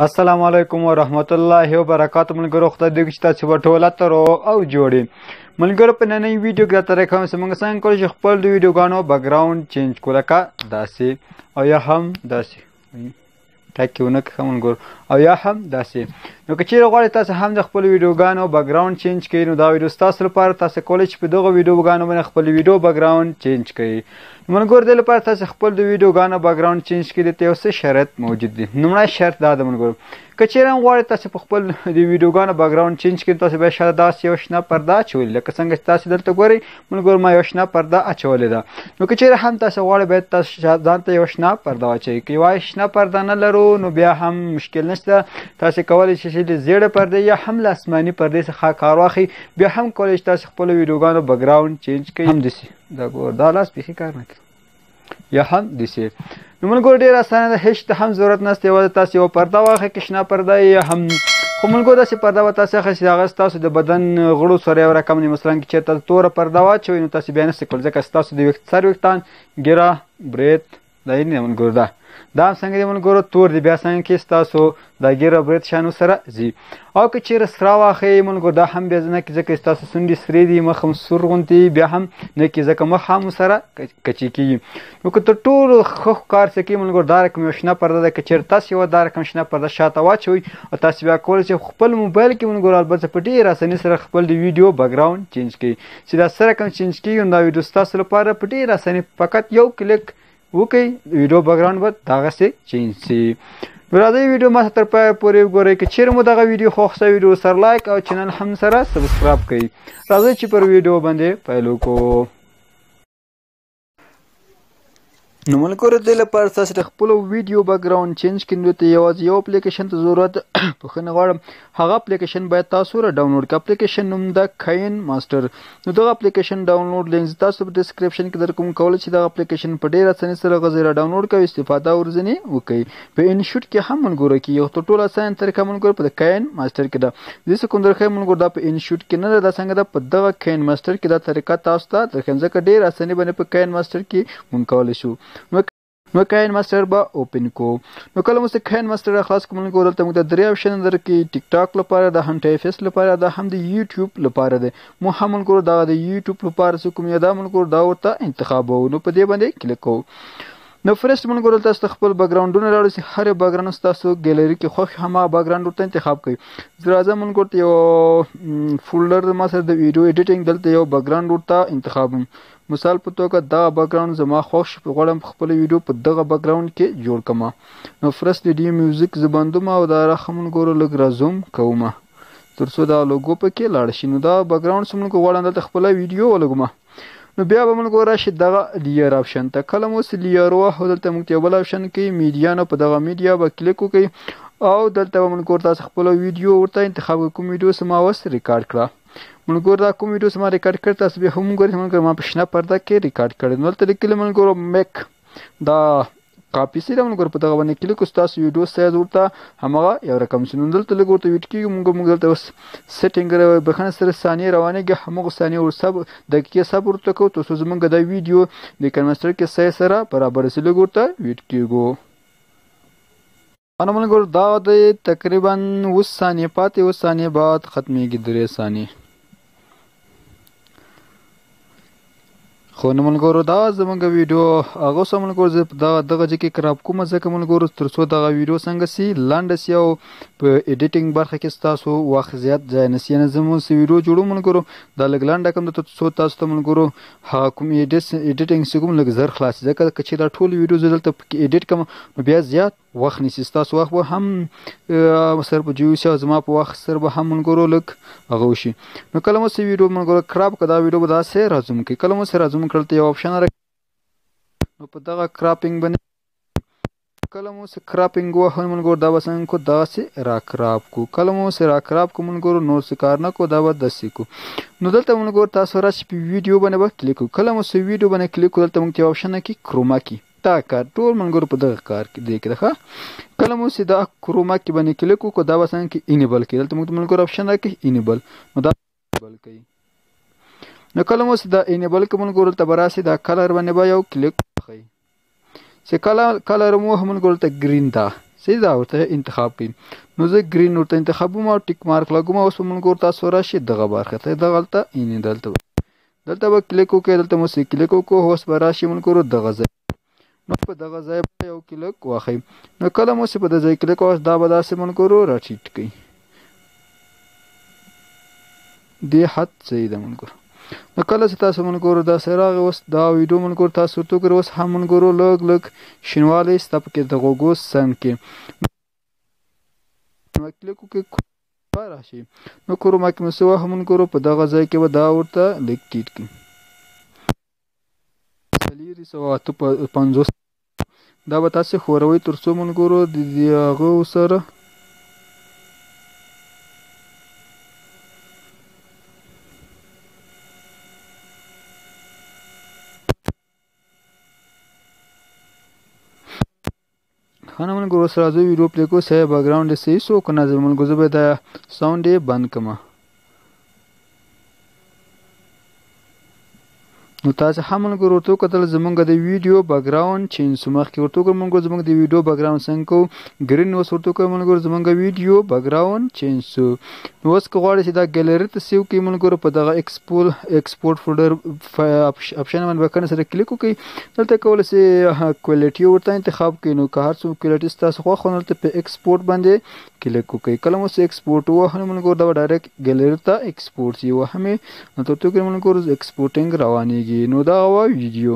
السلام علیکم ورحمت الله وبرکاتو ملګرو خدای دې چې تاسو په ټوله تر او جوړې ملګرو په نننۍ ویډیو کې راته راکوم چې موږ څنګه کولی شو خپل د ویډیوګانو بیکګراوند چینج کړو لکه داسې او یا هم داسې ټاکې ونه کړه ملګرو او یا هم داسې نو که چیرې غواړئ تاسو هم د خپلو ویډیوګانو بیکګراوند چینج کړئ نو دا ویډیو ستاسو لپاره تاسو کولی چې په دغه ویډیوګانو باندې خپل ویډیو بیکګراوند چینج کړئ ملګرو دې لپاره تاسو خپل د ویډیوګانو بیکګراوند چینج کړئ دلته یو څه شرط موجود دي لومړی شرط دا ده ملګرو که چیرې هم غواړئ تاسو په خپل د ویډیوګانو بیکګراوند چینج کړئ تاسو باید شاید داسې یو شنه پرده اچولې لکه څنګه چې تاسو دلته ګورئ ملګرو ما یو شنه پرده اچولې ده نو که چیرې هم تاسو غواړئ باید تاسو ځان ته یو شنه پرده واچوئ که یوه شنه پرده نه لرو نو بیا هم مشکل نشته تاسو کولی شئ چې د زیړه پردې یا هم له اسماني پردې څخه کار واخلئ بیا هم کولی شئ تاسو خپلو ویډیوګانو بیکګراوند چینج کړئ هم داسې دا ګور دا لاس بیخي کار نه کوي یا هم داسې نو ملګرو ډېر اسانه ده هېڅ ته هم ضرورت نشته یوازې تاسو یوه پرده واخلئ که شنه پرده یا هم خو ملګرو داسې پرده به تاسو اخلئ چې هغه ستاسو د بدن غړو سره یو رقم دی مثلا که چېرته توره پرده واچوئ نو تاسو بیا نشئ کولی ځکه ستاسو د سر ویښتان ګیره برید دا یې نه ملګرو ده دا هم څنګه دی ملګرو تور دی بیا څنګه کې ستاسو دا ګیره برید شانو سره ځي او که چیرې سره واخلئ ملګرو دا هم بیا نه کړي ځکه ستاسو څنډې سرې دي مخ هم سور غوندې بیا هم نه کړي ځکه مخ هم سره کچې کېږي نو که تر ټولو ښه کار څه کوي ملګرو دا رقم یو شنه پرده ده که چیرې تاسو یوه دا رقم شنه پرده شاته واچوئ او تاسو بیا کولی شئ خپل موبایل کې ملګرو البته په ډېر اساني سره خپل د ویډیو بیکګراوند چینج کړئ چې دا څه رقم چینج کېږي نو دا ویډیو ستاسو لپاره په ډېر اساني فقط یو کلیک وکئ ویډیو بیکګراوند به دغسې چینج شي نو راځئ ویډیو ما تر پایه پورې وګورئ که چیرې مو دغه ویډیو خوښ شوی ویډیو سره لایک او چینل هم سره سبسکرایب کړئ راځئ چې پر ویډیو باندې پیل وکړو نو ملګرو دې لپاره تاسو د خپلو ویډیو بیکګراوند چینج کړئ ته یوازې یو اپلیکیشن ته ضرورت بخښنه غواړم هغه اپلیکیشن باید تاسو را ډاونلوډ کړئ اپلیکیشن نوم ده کاین ماسټر نو دغه اپلیکیشن ډاونلوډ لینک تاسو په ډسکرپشن کې در کوم کولی چې دغه اپلیکیشن په ډېر اسانۍ سره غځئ را ډاونلوډ کړئ استفاده ورځنې وکړئ په انشوټ کې هم ملګرو کې یو تر ټولو اسانه طریقه ملګرو په کاین ماسټر کې ده زه څه کوم درښیم ملګرو دا په انشوټ کې نه ده دا څنګه ده په دغه کاین ماسټر کې دا طریقه تاسو ته درښیم ځکه ډېر اساني باندې په کاین ماسټر کې مونږ کولی شو نو کاین ماسټر به اوپن کو نو کله مو چې کاین ماسټر خلاص کوم ملګرو دلته موږ د درې آپشن درکې ټیک ټاک لپاره د هم ټایفس لپاره د هم د یوټیوب لپاره دی مو هم ملګرو دا د یوټیوب لپاره چې کوم یا دا ملګرو دا ورته انتخابوو نو په دې باندې کلیک کوو نو فرست ملګرو تاسو خپل بیکګراوندونه راوړئ چې هر بیکګراوند ستاسو ګیلري کې خوښ هماغه بیکګراوند ورته انتخاب کړئ زه راځم ملګرو یو فولډر ما سره د ویډیو ایډیټینګ دلته یو بیکګراوند ورته انتخابوم مثال په توګه دغه بیکګراوند زما خوښ شو غواړم خپل ویډیو په دغه بیکګراوند کې جوړ کړم نو فرست ویډیو میوزیک زه بندوم او دا راخه ملګرو لږ رازوم کوم تر څو دا لوګو پکې لاړ شي نو دا بیکګراوند څه ملګرو غواړم دلته خپله ویډیو ولګوم نو بیا به ملګرو راشي دغه لیر آپشن ته کله مو چې لیر ووهو دلته موږ ته یو بل آپشن کوي میډیا نو په دغه میډیا به کلیک وکړئ او دلته به ملګرو تاسو خپله ویډیو ورته انتخاب کړئ کوم ویډیو چې ما اوس ریکارډ کړه ملګرو دا کوم ویډیو چې ما ریکارډ کړ تاسو بیا هم وګورئ ملګرو ما په شنه پرده کې ریکارډ کړی نو دلته لیکلي ملګرو میک دا کاپي سي ده ملګرو په دغه باندې کلیک وکړو ستاسو ویډیو سایز ورته هماغه یو رقم شي نو دلته لږ ورته ویټ کېږي موږ دلته اوس سیټینګ بخښنه سره ثانیې روانېږي هماغه ثانیې دقیقې صبر ورته کوو تر څو زموږ دا ویډیو د کنوسټر کې سایز سره برابر شي لږ ورته ویټ کېږو انا ملګرو دا د تقریبا 20 ثانیې پاتې 20 ثانیې بعد ختمېږي 3 ثانیې خو نو ملګرو دا زموږ ویډیو هغه اوس ملګرو زه دغه ځای کې کراپ کوم ځکه ملګرو تر څو دغه ویډیو څنګه سي لنډه سي او په ایډیټینګ برخه کې ستاسو وخت زیات ځای نه سي یعنې زه مو چې ویډیو جوړوم ملګرو دا لږ لنډه کوم تر څو تاسو ته ملګرو هغه کوم ایډیټینګ چې کوم لږ زر خلاص ځکه که چې دا ټول ویډیو زه دلته ایډیټ کوم نو بیا زیات وخت نیسي ستاسو وخت به هم سر په جوړ شي او زما په وخت سره به هم ملګرو لږ هغه وشي نو کله مو چې ویډیو ملګرو کراپ که دا ویډیو به داسې رازوم کوي کله مو چې رازوم کړل ته یو آپشن نو په دغه کراپینګ باندې کله مو چې کراپینګ ووهو ملګرو دا به څنګه کړو دغسې را کراپ کړو کله مو چې را کراپ کړو ملګرو نور څه کار نه کړو دا به داسې کړو نو دلته ملګرو تاسو راشئ په ویډیو باندې به کلیک کړو کله مو چې ویډیو باندې کلیک کړو دلته موږ ته یو آپشن کې کروما کې دا کار ټول ملګرو په دغه کار کې دی کې ده کله مو چې دا کروما کې باندې کلیک وکړو دا به څنګه کې انیبل کړي دلته موږ ته ملګرو آپشن راکړي انیبل نو دا انیبل کوي نو کله مو چې دا انیبل کې ملګرو دلته به راشي دا کلر باندې به یو کلیک وکړئ چې کلر مو ملګرو ته ګرین ده صحیح دا ورته انتخاب کړئ. نو زه ګرین ورته انتخابوم او ټیک مارک لګوم. اوس به ملګرو تاسو راشي دغه برخه ته دغلته دلته به کلیک وکړئ. دلته مو سې کلیک وکړو. اوس به راشي ملګرو دغه ځای. نو په دغه ځای به یو کلیک واخئ. نو کله مو چې په دې ځای کلیک واخیست دا به داسې ملګرو راټیټ کړئ. دې حد صحیح ده ملګرو. نو کله چې تاسو ملګرو داسې راغی اوس دا ویډیو ملګرو تاسو ورته وګورئ. اوس هم ملګرو لږ شینوالی ستا پکې د غوږو څنګ کې کلیک وکړئ. راشي نو کروما کې مو څه وهه ملګرو په دغه ځای کې به دا ورته لږ ټیټ کړئ. 450 دا به تاسې خوروئ تر څو ملګرو د هغه سره خانه ملګرو اوس راځو ویډیو پلی کوو. صحیح بیکګراوند یې صحیح شو که نه ملګرو زه به دا ساوند یې بند کړم. نو تاسو هم ملګرو ورته وکتل زمونږ د ویډیو بیکګراوند چینج شو. مخکې ورته وکړو ملګرو زمونږ د ویډیو بیکګراوند څنګه کوو ګرین. اوس ورته وکړو ملګرو زمونږ ویډیو بیکګراوند چینج شو. نو اوس که غواړئ چې دا ګیلري ته سیو کړئ ملګرو په دغه ایکسپورټ فولډر اپشن باندې بکنه سره کلیک وکړئ. دلته کولی شئ کوالټي ورته انتخاب کړئ. نو که هر څومره کوالټي ستاسو خوښ وي دلته په ایکسپورټ باندې کلیک وکړئ. کله مو چې ایکسپورټ ووهه نو ملګرو دا به ډایرکټ ګیلري ته ایکسپورټ شي. وهمې نو تر څو کې ملګرو ایکسپورټینګ روانېږي. نو دا وه ویډیو.